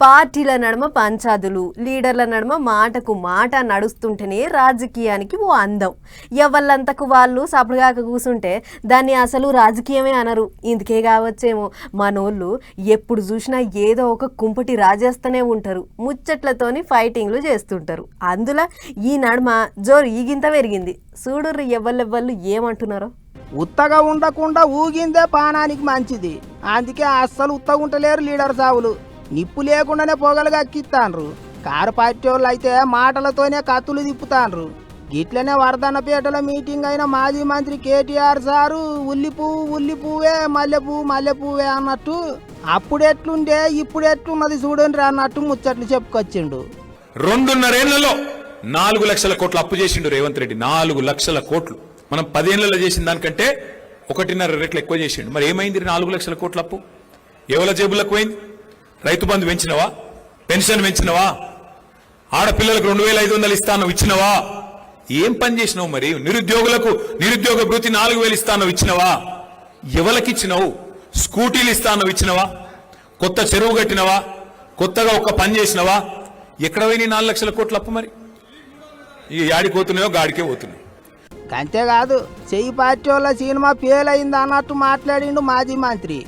పార్టీల నడుమ పంచాదులు, లీడర్ల నడుమ మాటకు మాట నడుస్తుంటేనే రాజకీయానికి ఓ అందం. ఎవళ్ళంతకు వాళ్ళు సపడగాక కూసుంటే దాన్ని అసలు రాజకీయమే అనరు. ఇందుకే కావచ్చేమో మనోళ్ళు ఎప్పుడు చూసినా ఏదో ఒక కుంపటి రాజేస్తూనే ఉంటారు, ముచ్చట్లతోని ఫైటింగ్లు చేస్తుంటారు. అందులో ఈ నడుమ జోరు ఈగింత పెరిగింది. చూడుర్రి ఎవళ్ళెవ్వళ్ళు ఏమంటున్నారో. ఉత్తగా ఉండకుండా ఊగిందే పానానికి మంచిది. అందుకే అస్సలు ఉత్తగా ఉంటలేరు లీడర్ సావులు. నిప్పు లేకుండానే పొగలు గక్కిస్తాన్రు. కారు పార్టీ వాళ్ళు అయితే మాటలతోనే కత్తులు తిప్పుతాన్రు. గిట్లనే వరదన్నపేటలో మీటింగ్ అయిన మాజీ మంత్రి కేటీఆర్ సారు ఉల్లిపువ్వే మల్లెపువ్వే అన్నట్టు అప్పుడెట్లుండే ఇప్పుడు ఎట్లున్నది చూడండి అన్నట్టు ముచ్చట్లు చెప్పుకొచ్చిండు. 2.5 ఏళ్లలో 4 లక్షల కోట్లు అప్పు చేసిండు రేవంత్ రెడ్డి. 4 లక్షల కోట్లు. మనం 10 ఏళ్లలో చేసిన దానికంటే 1.5 రెట్లు ఎక్కువ చేసిండు. మరి ఏమైంది 4 లక్షల కోట్ల అప్పు? ఎవల జేబులకు పోయింది? రైతు బంధు పెంచినవా? పెన్షన్ పెంచినవా? ఆడపిల్లలకు 2500 ఇస్తాను ఇచ్చినవా? ఏం పని చేసినావు? మరి నిరుద్యోగులకు నిరుద్యోగ భృతి 4000 ఇస్తాను ఇచ్చినవా? ఎవలకిచ్చినావు? స్కూటీలు ఇస్తాను ఇచ్చినవా? కొత్త చెరువు కట్టినవా? కొత్తగా ఒక్క పని చేసినవా? ఎక్కడ పోయినాయి 4 లక్షల కోట్ల అప్పు? మరి ఇక యాడికి పోతున్నాయో గాడికే పోతున్నాయి. అంతేకాదు చెయ్యి పార్టీ వాళ్ళ సినిమా ఫెయిల్ అయింది అన్నట్టు మాట్లాడిండు మాజీ మంత్రి.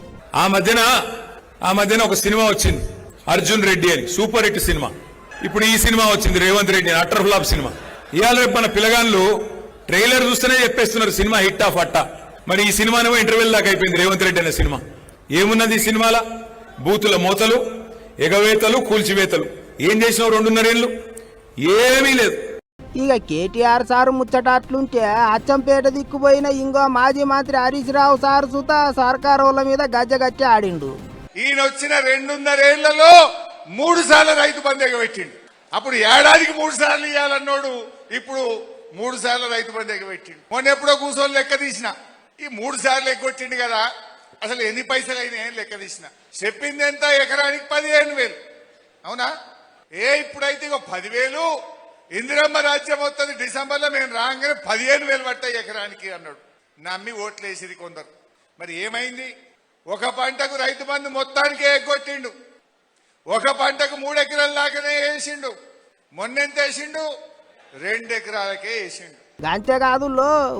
ఆ మధ్యన ఒక సినిమా వచ్చింది, అర్జున్ రెడ్డి అని, సూపర్ హిట్ సినిమా. ఇప్పుడు ఈ సినిమా వచ్చింది, రేవంత్ రెడ్డి అని, అటర్ ఫ్లాప్ సినిమా. ఇవాళ రేపు మన పిల్లగాళ్ళు ట్రైలర్ చూస్తేనే చెప్పేస్తున్నారు సినిమా హిట్ ఆఫ్ అట్టా. మరి ఈ సినిమానేమో ఇంటర్వెల్ దాకా అయిపోయింది రేవంత్ రెడ్డి అనే సినిమా. ఏమున్నది ఈ సినిమాలో? బూతుల మోతలు, ఎగవేతలు, కూల్చివేతలు. ఏం చేసినావు 2.5 ఏళ్ళు? ఏమీ లేదు. ఇక కేటీఆర్ సారు ముచ్చట అట్లుంటే అచ్చంపేట దిక్కుపోయిన ఇంకో మాజీ మంత్రి హరీష్ రావు సారు సుత సర్కారు వాళ్ళ మీద గజ్జగట్టి ఆడిండు. ఈయన వచ్చిన 2.5 ఏళ్లలో 3 సార్లు రైతు బంధు ఎగబెట్టిండు. అప్పుడు ఏడాదికి 3 సార్లు ఇవ్వాలన్నోడు ఇప్పుడు 3 సార్లు రైతు బంధు ఎగబెట్టిండు. మొన్న ఎప్పుడో కూర్చొని లెక్క తీసిన ఈ 3 సార్లు ఎగ్గొట్టిండు కదా, అసలు ఎన్ని పైసలు అయినా ఏం లెక్క తీసిన. చెప్పింది ఎంత? ఎకరానికి 15,000. అవునా? ఇప్పుడైతే ఇక 10,000 ఇందిరమ్మ రాజ్యం వస్తుంది డిసెంబర్లో, మేము రాగానే 15,000 పట్టాయి ఎకరానికి అన్నాడు. నమ్మి ఓట్లేసిది కొందరు. మరి ఏమైంది? ఒక పంటకు రైతు బంధు మొత్తానికే ఎగ్గొట్టిండు. ఒక పంటకు 3 ఎకరాల దాకానే వేసిండు. మొన్నెంత వేసిండు? 2 ఎకరాలకే వేసిండు. అంతేకాదు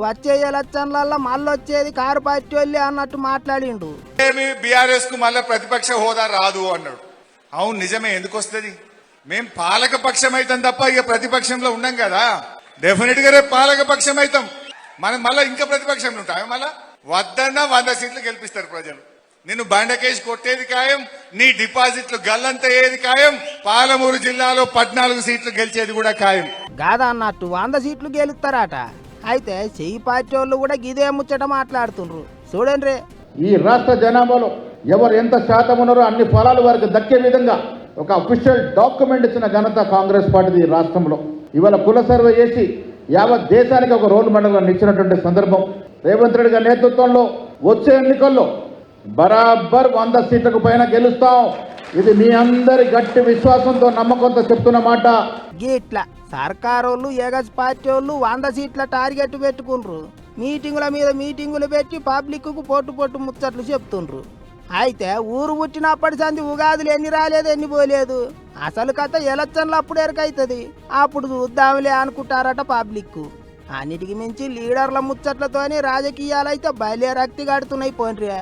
వచ్చే ఎలక్షన్లలో మళ్ళీ వచ్చేది కారు పార్టీ వాళ్ళే అన్నట్టు మాట్లాడిండు. ఏమి బీఆర్ఎస్ కు మళ్ళీ ప్రతిపక్ష హోదా రాదు అన్నాడు. అవును, నిజమే. ఎందుకు వస్తుంది? మేం పాలక పక్షం అవుతాం తప్ప ఇక ప్రతిపక్షంలో ఉన్నాం కదా. డెఫినెట్ గా రేపు పాలక పక్షం అవుతాం. మనం మళ్ళీ ఇంకా ప్రతిపక్షంలో ఉంటాం. మళ్ళా వద్దన్నా 100 సీట్లు గెలిపిస్తారు ప్రజలు. నిన్ను బండకేసి కొట్టేది ఖాయం, నీ డిపాజిట్లు గల్లంత అయ్యేది ఖాయం. పాలమూరు జిల్లాలో 14 సీట్లు గెలిచేది కూడా ఖాయం. కాదా అన్నట్టు 100 సీట్లు గెలుస్తారట. అయితే చెయ్యి పార్టీ వాళ్ళు కూడా గిదే ముచ్చట మాట్లాడుతుండ్రు. చూడండి, ఈ రాష్ట్ర జనాభాలో ఎవరు ఎంత శాతం ఉన్నారో అన్ని ఫలాలు వారికి దక్కే విధంగా ఒక అఫీషియల్ డాక్యుమెంట్ ఇచ్చిన ఘనత కాంగ్రెస్ పార్టీది ఈ రాష్ట్రంలో. ఇవాళ కుల సర్వే చేసి యావత్ దేశానికి ఒక రోల్ మోడల్గా నిచ్చినటువంటి సందర్భం. రేవంత్ రెడ్డి గారి నేతృత్వంలో వచ్చే ఎన్నికల్లో బరాబర్ 100 సీట్లకు పైన గెలుస్తాం. ఇది మీ అందరి గట్టి విశ్వాసంతో నమ్మకంతో చెప్తున్న మాట. గిట్లా సర్కారోళ్ళు ఏగస్ పార్టీ వాళ్ళు 100 సీట్ల టార్గెట్ పెట్టుకుండ్రు. మీటింగుల మీద మీటింగులు పెట్టి పబ్లిక్ కు పొట్టు ముచ్చట్లు చెప్తుండ్రు. అయితే ఊరు పుట్టినప్పటి సంది ఉగాదులు ఎన్ని రాలేదు, ఎన్ని పోలేదు. అసలు కథ ఎలక్షన్లు అప్పుడు ఎరకైతుంది. అప్పుడు చూద్దాంలే అనుకుంటారట పబ్లిక్. అన్నిటికి మించి లీడర్ల ముచ్చట్లతోని రాజకీయాలైతే బయలే రక్తి గడుతున్నాయి పోన్రే.